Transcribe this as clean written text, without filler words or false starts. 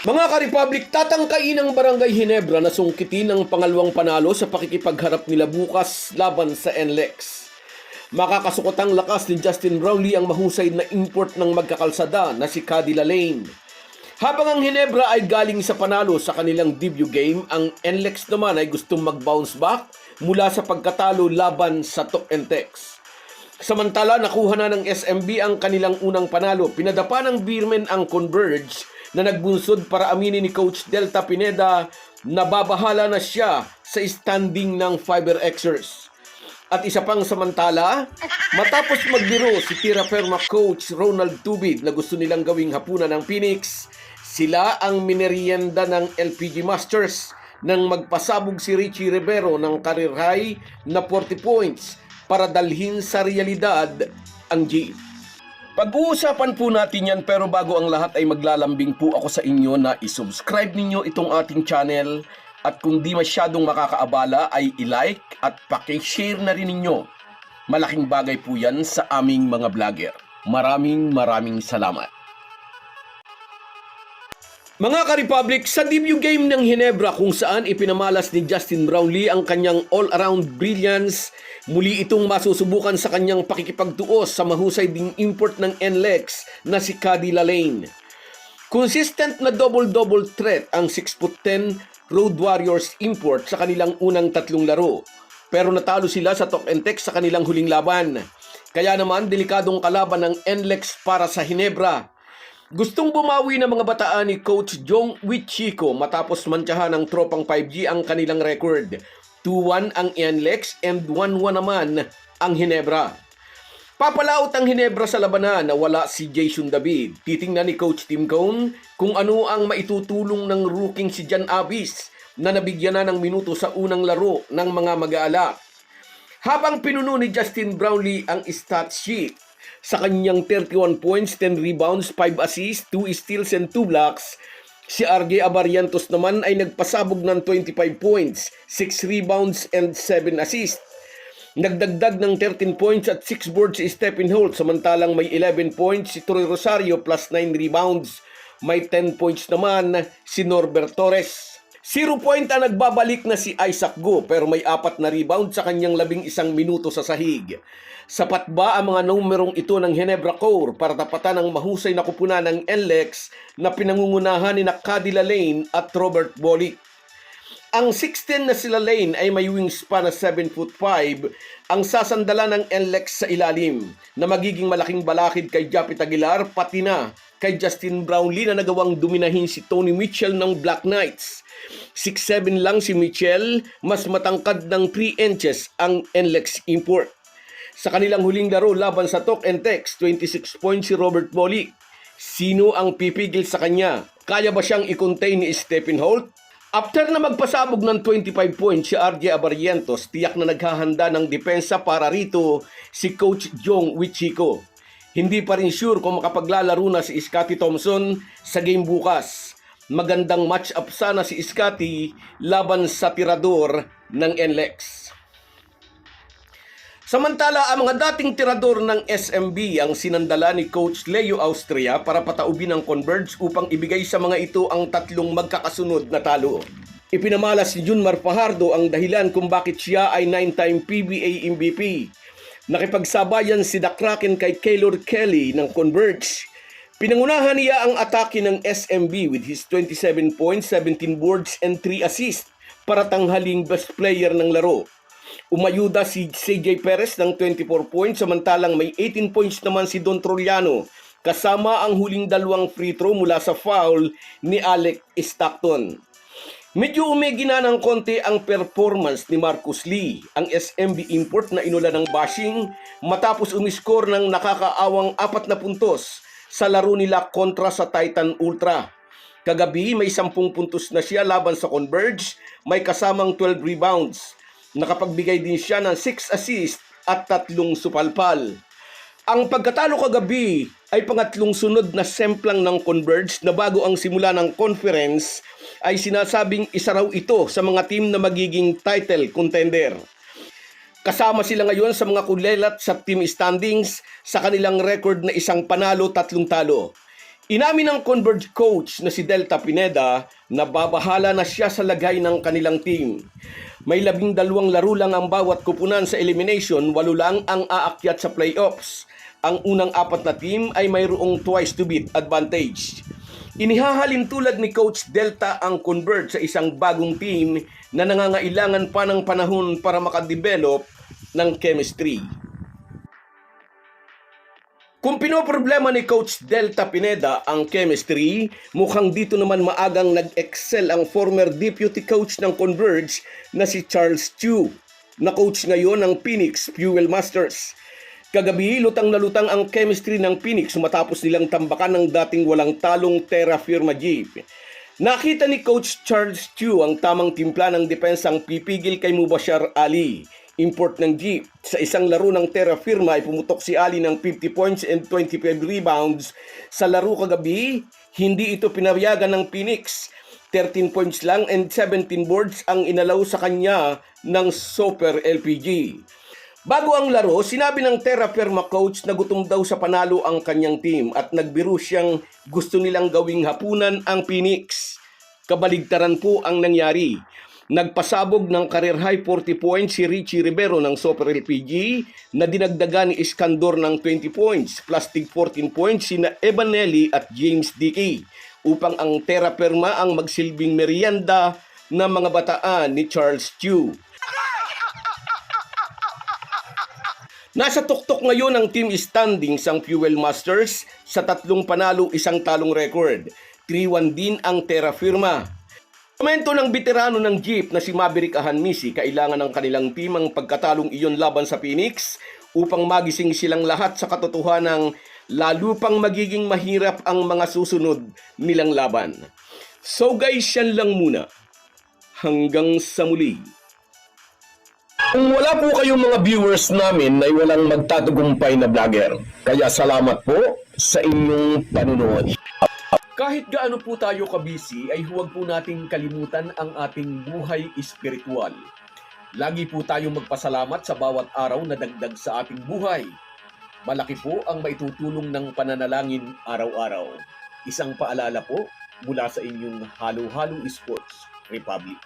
Mga ka-Republic, tatangkain ng Barangay Ginebra na sungkitin ang pangalawang panalo sa pakikipagharap nila bukas laban sa NLEX. Makakasukotang lakas ni Justin Brownlee ang mahusay na import ng magkakalsada na si Cadila Lane. Habang ang Ginebra ay galing sa panalo sa kanilang debut game, ang NLEX naman ay gustong mag-bounce back mula sa pagkatalo laban sa Tok and Tex. Samantala, nakuha na ng SMB ang kanilang unang panalo. Pinadapa ng Beermen ang Converge na nagbunsod para aminin ni Coach Delta Pineda na babahala na siya sa standing ng Fiber Xers. At isa pang samantala, matapos magbiro si Tira Ferma Coach Ronald Tubid na gusto nilang gawing hapunan ng Phoenix, sila ang minerienda ng LPG Masters nang magpasabog si Richie Rivero ng career high na 40 points para dalhin sa realidad ang G. Pag-uusapan po natin yan, pero bago ang lahat ay maglalambing po ako sa inyo na isubscribe ninyo itong ating channel at kung di masyadong makakaabala ay i-like at paki-share na rin ninyo. Malaking bagay po yan sa aming mga vlogger. Maraming salamat. Mga ka-Republic, sa debut game ng Ginebra kung saan ipinamalas ni Justin Brownlee ang kanyang all-around brilliance, muli itong masusubukan sa kanyang pakikipagtuos sa mahusay ding import ng NLEX na si Cadila Lane. Consistent na double-double threat ang 6'10" Road Warriors import sa kanilang unang tatlong laro. Pero natalo sila sa Tok and Tex sa kanilang huling laban. Kaya naman, delikadong kalaban ng NLEX para sa Ginebra. Gustong bumawi ng mga bataan ni Coach Jong Wichiko matapos mantsahan ng tropang 5G ang kanilang record. 2-1 ang NLEX and 1-1 naman ang Ginebra. Papalaot ang Ginebra sa labanan na wala si Jason David. Titingnan ni Coach Tim Cone kung ano ang maitutulong ng rookie si Jan Abis na nabigyan na ng minuto sa unang laro ng mga mag-aalak. Habang pinuno ni Justin Brownlee ang stat sheet, sa kanyang 31 points, 10 rebounds, 5 assists, 2 steals and 2 blocks, si RJ Abarientos naman ay nagpasabog ng 25 points, 6 rebounds and 7 assists. Nagdagdag ng 13 points at 6 boards si Stephen Holt, samantalang may 11 points si Troy Rosario plus 9 rebounds. May 10 points naman si Norbert Torres. 0 point ang nagbabalik na si Isaac Go pero may 4 na rebound sa kanyang 11 minuto sa sahig. Sapat ba ang mga numerong ito ng Ginebra Core para tapatan ang mahusay na kupunan ng NLEX na pinangungunahan ni Cadila Lane at Robert Bolick? Ang 6'10" na sila Lane ay may wingspan na 7'5", ang sasandala ng NLEX sa ilalim na magiging malaking balakid kay Japit Aguilar pati na kay Justin Brownlee na nagawang dominahin si Tony Mitchell ng Black Knights. 6'7" lang si Mitchell, mas matangkad ng 3 inches ang NLEX import. Sa kanilang huling laro laban sa Tok and Tex, 26 points si Robert Bolick. Sino ang pipigil sa kanya? Kaya ba siyang i-contain ni Stephen Holt? After na magpasabog ng 25 points si RJ Abarientos, tiyak na naghahanda ng depensa para rito si Coach Jong Wichiko. Hindi pa rin sure kung makapaglalaro na si Scottie Thompson sa game bukas. Magandang match-up sana si Scottie laban sa tirador ng NLEX. Samantala, ang mga dating tirador ng SMB ang sinandala ni Coach Leo Austria para pataubin ang Converge upang ibigay sa mga ito ang tatlong magkakasunod na talo. Ipinamalas ni Junmar Fajardo ang dahilan kung bakit siya ay 9-time PBA MVP. Nakipagsabayan si The Kraken kay Kaylor Kelly ng Converge. Pinangunahan niya ang atake ng SMB with his 27 points, 17 boards and 3 assists para tanghaling best player ng laro. Umayuda si CJ Perez ng 24 points samantalang may 18 points naman si Don Troliano kasama ang huling dalawang free throw mula sa foul ni Alec Stockton. Medyo umegi na ng konti ang performance ni Marcus Lee, ang SMB import na inula ng bashing matapos umiskor ng nakakaawang 4 na puntos sa laro nila kontra sa Titan Ultra. Kagabi may 10 puntos na siya laban sa Converge, may kasamang 12 rebounds. Nakapagbigay din siya ng 6 assists at 3 supalpal. Ang pagkatalo kagabi ay pangatlong sunod na semplang ng Converge na bago ang simula ng conference ay sinasabing isa raw ito sa mga team na magiging title contender. Kasama sila ngayon sa mga kulelat sa team standings sa kanilang record na 1 panalo, 3 talo. Inamin ng Converge coach na si Delta Pineda na babahala na siya sa lagay ng kanilang team. May 12 laro lang ang bawat kupunan sa elimination, 8 lang ang aakyat sa playoffs. Ang unang 4 na team ay mayroong twice to beat advantage. Inihahalin tulad ni Coach Delta ang Converge sa isang bagong team na nangangailangan pa ng panahon para makadevelop ng chemistry. Kung pinoproblema ni Coach Delta Pineda ang chemistry, mukhang dito naman maagang nag-excel ang former deputy coach ng Converge na si Charles Chu, na coach ngayon ng Phoenix Fuel Masters. Kagabi, lutang na lutang ang chemistry ng Phoenix matapos nilang tambakan ng dating walang talong Terra Firma Jeep. Nakita ni Coach Charles Chu ang tamang timpla ng depensang pipigil kay Mubashir Ali, import ng Jeep. Sa isang laro ng Terra Firma ay pumutok si Ali ng 50 points and 25 rebounds. Sa laro kagabi, hindi ito pinayagan ng Phoenix. 13 points lang and 17 boards ang inalaw sa kanya ng Super LPG. Bago ang laro, sinabi ng Terra Firma coach na gutom daw sa panalo ang kanyang team at nagbiro siyang gusto nilang gawing hapunan ang Phoenix. Kabaligtaran po ang nangyari. Nagpasabog ng career high 40 points si Richie Rivero ng Super LPG na dinagdagan ni Iskandor ng 20 points plus tig 14 points sina Evanelli at James Dickey upang ang Terra Firma ang magsilbing merienda ng mga bataan ni Charles Chu. Nasa tuktok ngayon ang team standings ang Fuel Masters sa 3 panalo, 1 talong record. 3-1 din ang Terra Firma. Komento ng veterano ng Jeep na si Maverick Ahanmisi, kailangan ng kanilang team ang pagkatalong iyon laban sa Phoenix upang magising silang lahat sa katotohanang lalo pang magiging mahirap ang mga susunod nilang laban. So guys, yan lang muna. Hanggang sa muli. Kung wala po kayong mga viewers namin ay walang magtatagumpay na vlogger. Kaya salamat po sa inyong panunood. Kahit gaano po tayo kabisi ay huwag po nating kalimutan ang ating buhay espiritual. Lagi po tayong magpasalamat sa bawat araw na dagdag sa ating buhay. Malaki po ang maitutulong ng pananalangin araw-araw. Isang paalala po mula sa inyong Halo Halo Sports Republic.